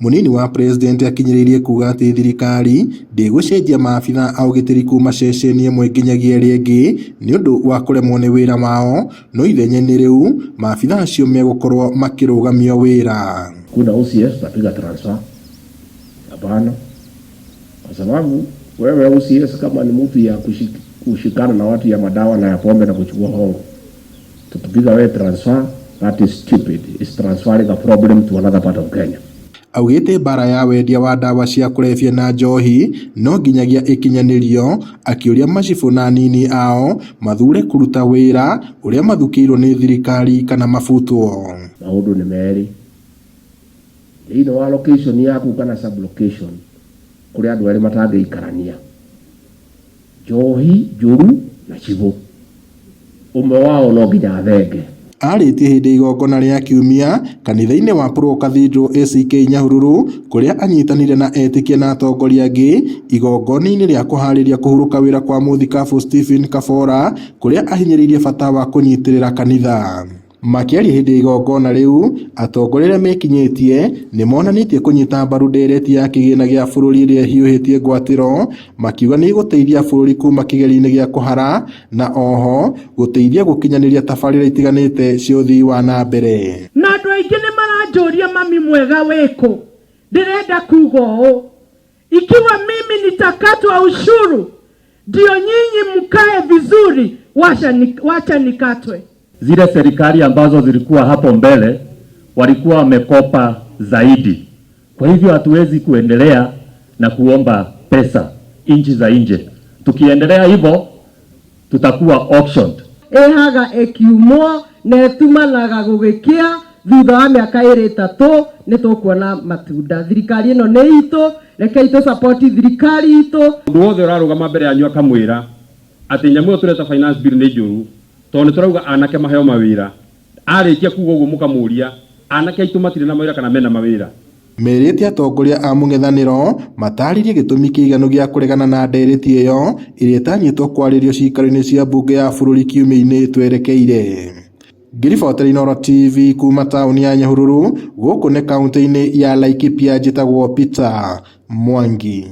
Munini wa president akinyiririe kuga ati thirikari ndigucenjia maabitha au gitiri kuma ceceni imwe nginyagia ĩrĩa ĩngĩ ni undu wa kuremwo ni wira mao, no ithenya-inĩ riu maabitha acio megukorwo makirugamio wira. Kuna OCS tapiga transfer? Hapana, kwa sababu wewe OCS kama ni mtu ya kushikana na watu ya madawa na ya pombe na kuchukua hongo, tukipiga wewe transfer, that is stupid. It's transferring a problem to another part of Kenya. Augite bara ya wendia wa dawa cia kulevya na njohi no nginyagia ikinyanirio, akiuria macibu na nini ao mathure kuruta wira uria mathukirwo ni thirikari kana mabutwo. Maundu ni meri ino wa location yaku kana sub location kuri andu eri matangiikarania njohi njuru na cibu umwe wao no nginya thenge. Aritie hindi igongona ria kiumia kanitha-ini wa Pro Cathedral ACK Nyahururu kuria anyitanire na etikia na atongoria angi igongona-ini ria kuhariria kuhuruka wira kwa muthikabu Stephen Kabora kuria ahinyiririe bata wa kunyitirira kanitha. Makiaria hindi igongona riu atongoria aria mekinyitie ni monanitie kunyita mbaru ndereti ya kigina gia bururi iria hiuhitie ngwatiro, makiuga ni guteithia bururi kuma kigeri-ini gia kuhara na oho guteithia gukinyaniria tabarira itiganite cia uthii wa na mbere. Na andu aingi ni maranjuria mami mwega weko, ndirenda kuga uu, ikiwa mimi nitakatwa ushuru ndio nyinyi mkae vizuri, wacha nikatwe. Zile serikali ambazo zilikuwa hapo mbele walikuwa wamekopa zaidi. Kwa hivyo hatuwezi kuendelea na kuomba pesa nchi za nje. Tukiendelea hivyo tutakuwa auctioned. Ehaga ekiumo netumanaga gugikia thutha wa miaka 3 nitukuona matunda. Thirikari ino ni itu, reke itu support thirikari itu. Ndu wothe urarugama mbere yanyu akamwira ati nyamu tureta finance bill ni njuru tondu turauga anake maheo mawira, arikia kuga uguo mukamuria anake aitu matire na mawira kana mena mawira. Merite atongoria a mung'ethaniro mataririe gitumi kiiganu gia kuregana na ndereti iyo iria itanyitwo kwaririo cikaro-ini cia mbunge ya bururi kiumia-ini twerekeire. Ngiribotera Inooro TV kuma tauni ya Nyahururu guku ni kaunti-ini ya Laikipia, njitagwo Peter Mwangi.